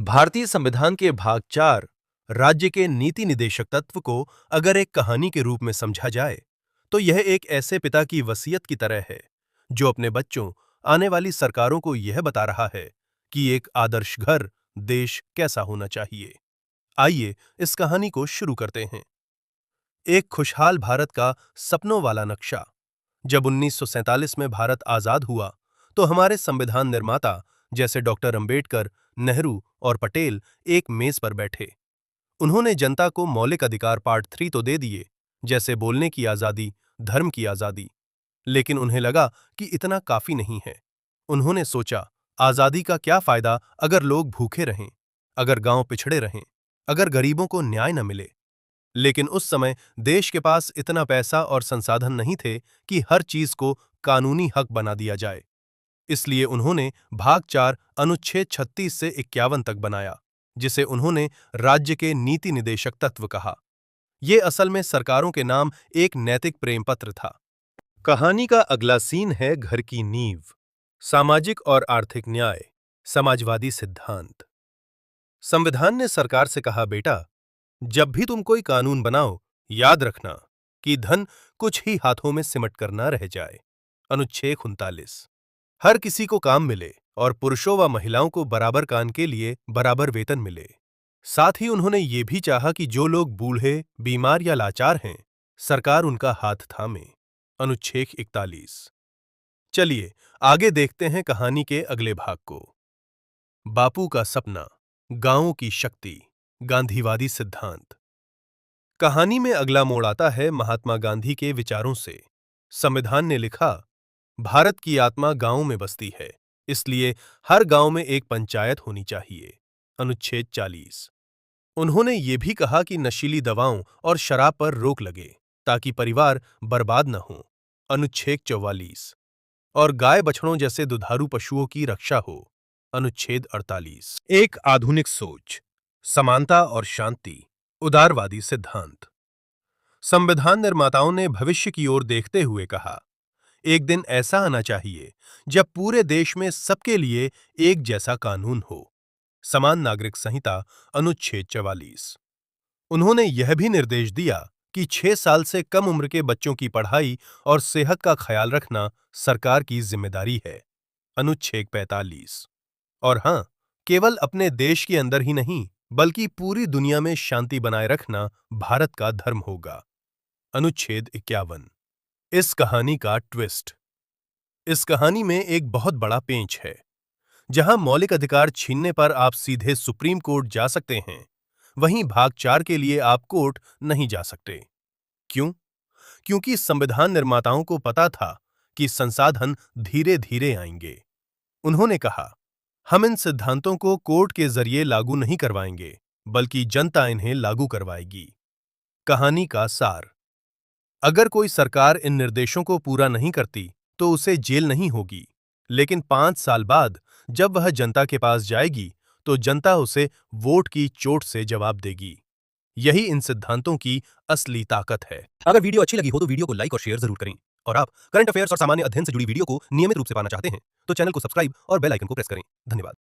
भारतीय संविधान के भाग 4 राज्य के नीति निदेशक तत्व को अगर एक कहानी के रूप में समझा जाए तो यह एक ऐसे पिता की वसीयत की तरह है जो अपने बच्चों आने वाली सरकारों को यह बता रहा है कि एक आदर्श घर देश कैसा होना चाहिए। आइए इस कहानी को शुरू करते हैं। एक खुशहाल भारत का सपनों वाला नक्शा। जब 1947 में भारत आजाद हुआ तो हमारे संविधान निर्माता जैसे डॉक्टर अंबेडकर, नेहरू और पटेल एक मेज पर बैठे। उन्होंने जनता को मौलिक अधिकार पार्ट 3 तो दे दिए, जैसे बोलने की आजादी, धर्म की आजादी। लेकिन उन्हें लगा कि इतना काफी नहीं है। उन्होंने सोचा, आजादी का क्या फायदा अगर लोग भूखे रहें, अगर गांव पिछड़े रहें, अगर गरीबों को न्याय न मिले। लेकिन उस समय देश के पास इतना पैसा और संसाधन नहीं थे कि हर चीज को कानूनी हक बना दिया जाए। इसलिए उन्होंने भाग 4 अनुच्छेद 36 से 51 तक बनाया, जिसे उन्होंने राज्य के नीति निदेशक तत्व कहा। ये असल में सरकारों के नाम एक नैतिक प्रेम पत्र था। कहानी का अगला सीन है घर की नींव, सामाजिक और आर्थिक न्याय, समाजवादी सिद्धांत। संविधान ने सरकार से कहा, बेटा, जब भी तुम कोई कानून बनाओ, याद रखना कि धन कुछ ही हाथों में सिमट कर ना रह जाए। अनुच्छेद 39। हर किसी को काम मिले और पुरुषों व महिलाओं को बराबर काम के लिए बराबर वेतन मिले। साथ ही उन्होंने ये भी चाहा कि जो लोग बूढ़े, बीमार या लाचार हैं, सरकार उनका हाथ थामे। अनुच्छेद 41। चलिए आगे देखते हैं कहानी के अगले भाग को। बापू का सपना, गांवों की शक्ति, गांधीवादी सिद्धांत। कहानी में अगला मोड़ आता है महात्मा गांधी के विचारों से। संविधान ने लिखा, भारत की आत्मा गांवों में बसती है, इसलिए हर गांव में एक पंचायत होनी चाहिए। अनुच्छेद 40। उन्होंने ये भी कहा कि नशीली दवाओं और शराब पर रोक लगे ताकि परिवार बर्बाद न हो। अनुच्छेद 44। और गाय बछड़ों जैसे दुधारू पशुओं की रक्षा हो। अनुच्छेद 48। एक आधुनिक सोच, समानता और शांति, उदारवादी सिद्धांत। संविधान निर्माताओं ने भविष्य की ओर देखते हुए कहा, एक दिन ऐसा आना चाहिए जब पूरे देश में सबके लिए एक जैसा कानून हो। समान नागरिक संहिता, अनुच्छेद 44। उन्होंने यह भी निर्देश दिया कि 6 साल से कम उम्र के बच्चों की पढ़ाई और सेहत का ख्याल रखना सरकार की जिम्मेदारी है। अनुच्छेद 45। और हां, केवल अपने देश के अंदर ही नहीं बल्कि पूरी दुनिया में शांति बनाए रखना भारत का धर्म होगा। अनुच्छेद 51। इस कहानी का ट्विस्ट। इस कहानी में एक बहुत बड़ा पेंच है। जहां मौलिक अधिकार छीनने पर आप सीधे सुप्रीम कोर्ट जा सकते हैं, वहीं भाग 4 के लिए आप कोर्ट नहीं जा सकते। क्यों? क्योंकि संविधान निर्माताओं को पता था कि संसाधन धीरे-धीरे आएंगे। उन्होंने कहा, हम इन सिद्धांतों को कोर्ट के जरिए लागू नहीं करवाएंगे, बल्कि जनता इन्हें लागू करवाएगी। कहानी का सार। अगर कोई सरकार इन निर्देशों को पूरा नहीं करती तो उसे जेल नहीं होगी, लेकिन 5 साल बाद जब वह जनता के पास जाएगी तो जनता उसे वोट की चोट से जवाब देगी। यही इन सिद्धांतों की असली ताकत है। अगर वीडियो अच्छी लगी हो तो वीडियो को लाइक और शेयर जरूर करें। और आप करंट अफेयर्स और सामान्य अध्ययन से जुड़ी वीडियो को नियमित रूप से पाना चाहते हैं तो चैनल को सब्सक्राइब और बेल आइकन को प्रेस करें। धन्यवाद।